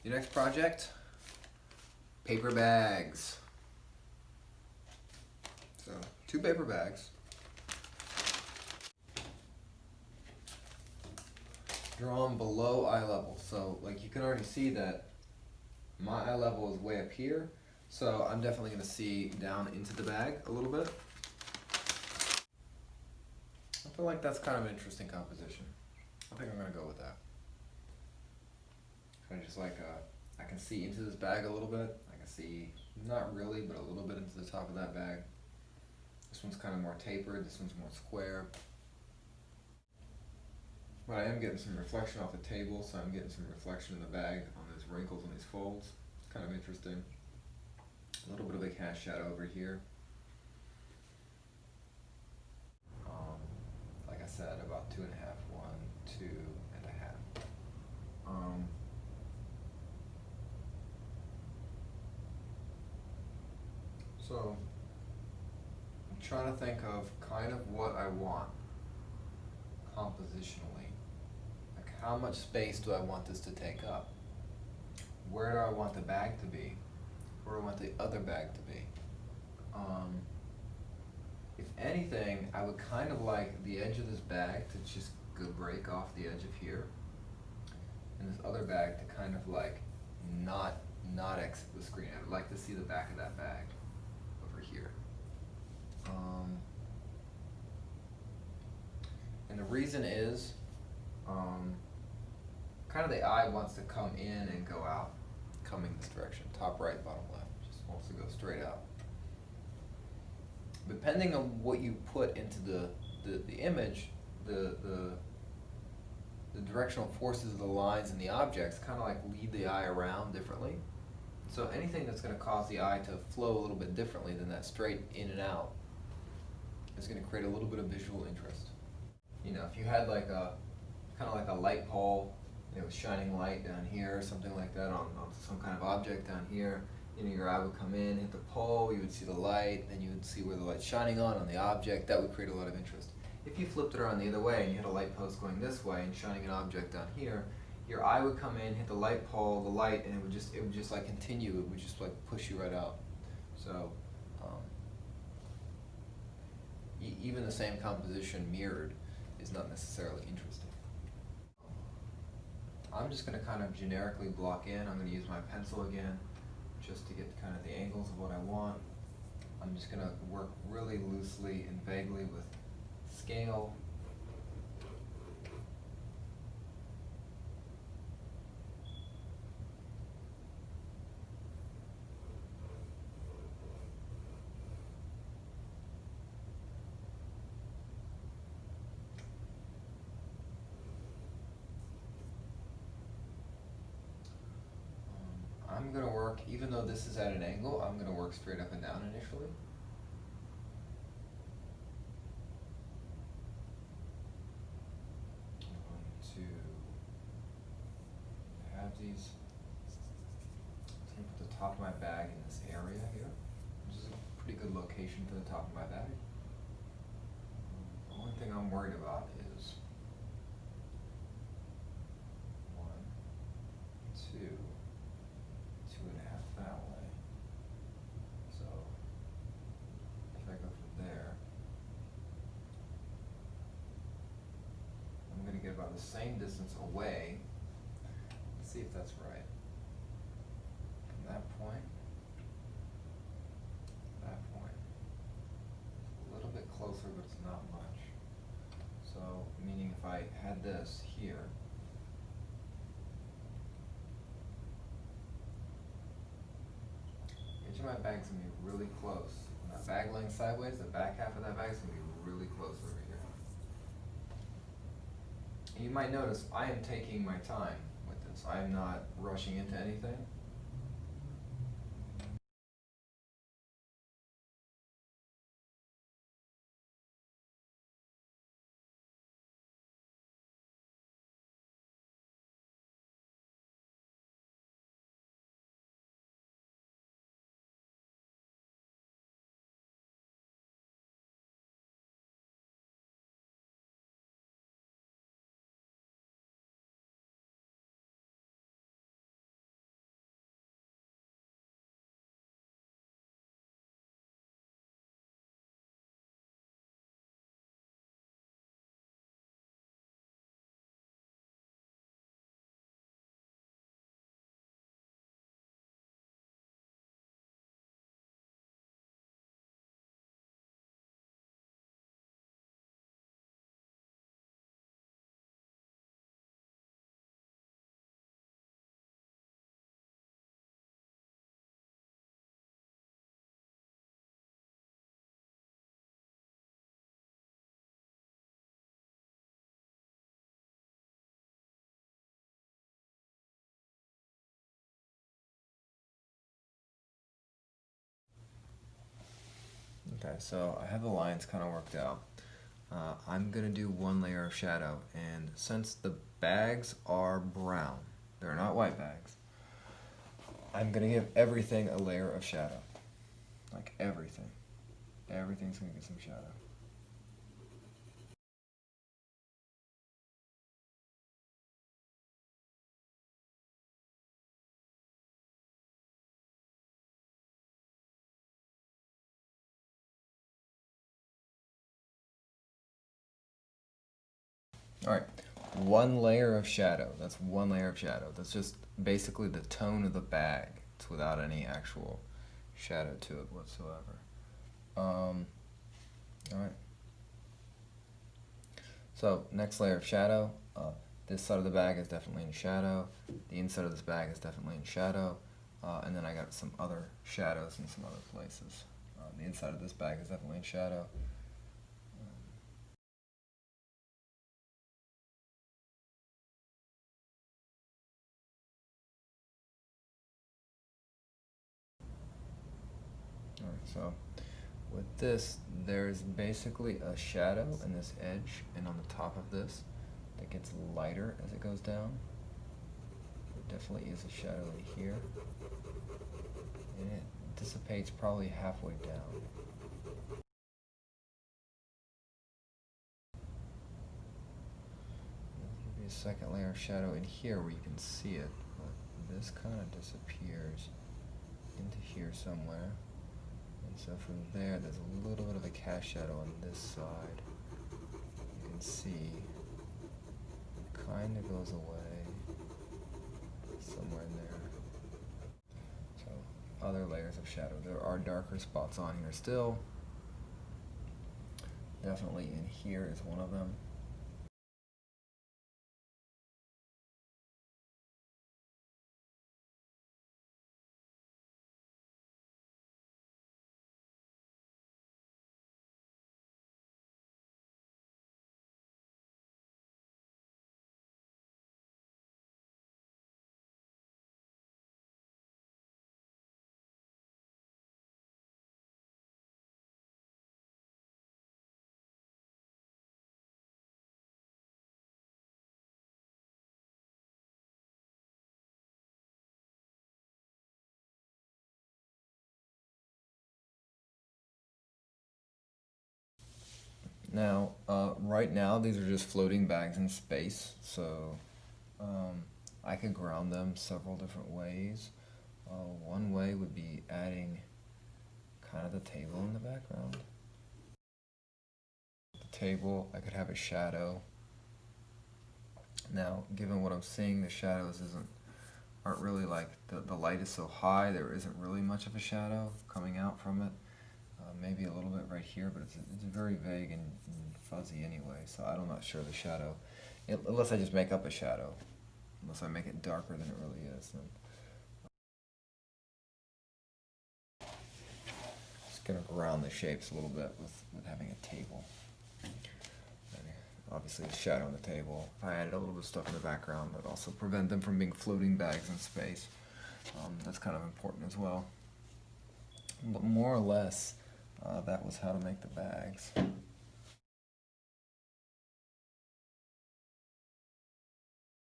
Your next project, paper bags. So 2 paper bags. Drawn below eye level. So like you can already see that my eye level is way up here. So I'm definitely gonna see down into the bag a little bit. I feel like that's kind of an interesting composition. I think I'm gonna go with that. I just like, I can see into this bag a little bit. I can see, not really, but a little bit into the top of that bag. This one's kind of more tapered, this one's more square. But I am getting some reflection off the table, so I'm getting some reflection in the bag on those wrinkles and these folds. It's kind of interesting. A little bit of a cast shadow over here. Like I said, about 2.5, 1, 2.5. So I'm trying to think of kind of what I want compositionally. Like how much space do I want this to take up? Where do I want the bag to be? Where do I want the other bag to be? If anything, I would kind of like the edge of this bag to just go break off the edge of here, and this other bag to kind of like not exit the screen. I would like to see the back of that bag over here. And the reason is, kind of the eye wants to come in and go out, coming this direction, top right, bottom left, just wants to go straight out. Depending on what you put into the image, the directional forces of the lines and the objects kind of like lead the eye around differently. So anything that's going to cause the eye to flow a little bit differently than that straight in and out is going to create a little bit of visual interest. You know, if you had like a kind of like a light pole, you know, shining light down here or something like that on some kind of object down here, you know, your eye would come in, hit the pole, you would see the light, then you would see where the light's shining on the object. That would create a lot of interest. If you flipped it around the other way and you had a light post going this way and shining an object down here, your eye would come in, hit the light pole, the light, and it would just like continue. It would just like push you right out. So even the same composition mirrored is not necessarily interesting. I'm just going to kind of generically block in. I'm going to use my pencil again just to get kind of the angles of what I want. I'm just going to work really loosely and vaguely with scale. I'm going to work, even though this is at an angle, I'm going to work straight up and down initially. I'm going to have these, I'm going to put the top of my bag in this area here, which is a pretty good location for the top of my bag. The only thing I'm worried about is 1, 2, 2.5 that way. So if I go from there, I'm going to get about the same distance away. Let's see if that's right. From that point, a little bit closer, but it's not much. So, meaning if I had this here, the edge of my bag's going to be really close. When that bag laying sideways, the back half of that bag is going to be really close over here. And you might notice I am taking my time with this. I am not rushing into anything. Okay, so I have the lines kind of worked out. I'm gonna do one layer of shadow, and since the bags are brown, they're not white bags, I'm gonna give everything a layer of shadow. Like everything. Everything's gonna get some shadow. Alright, one layer of shadow. That's one layer of shadow. That's just basically the tone of the bag. It's without any actual shadow to it whatsoever. Alright. So, next layer of shadow. This side of the bag is definitely in shadow. The inside of this bag is definitely in shadow. And then I got some other shadows in some other places. The inside of this bag is definitely in shadow. Alright, so with this, there's basically a shadow in this edge, and on the top of this, that gets lighter as it goes down. There definitely is a shadow here, and it dissipates probably halfway down. There's gonna be a second layer of shadow in here where you can see it, but this kind of disappears into here somewhere. And so from there, there's a little bit of a cast shadow on this side. You can see it kind of goes away somewhere in there. So other layers of shadow. There are darker spots on here still. Definitely in here is one of them. Now, right now, these are just floating bags in space, so I could ground them several different ways. One way would be adding kind of the table in the background. The table, I could have a shadow. Now, given what I'm seeing, the shadows aren't really like, the light is so high, there isn't really much of a shadow coming out from it. Maybe a little bit right here, but it's very vague and fuzzy anyway, so I'm not sure the shadow, unless I just make up a shadow, unless I make it darker than it really is. Then just gonna ground the shapes a little bit with having a table. And obviously a shadow on the table. If I added a little bit of stuff in the background, that would also prevent them from being floating bags in space. That's kind of important as well. But more or less, that was how to make the bags.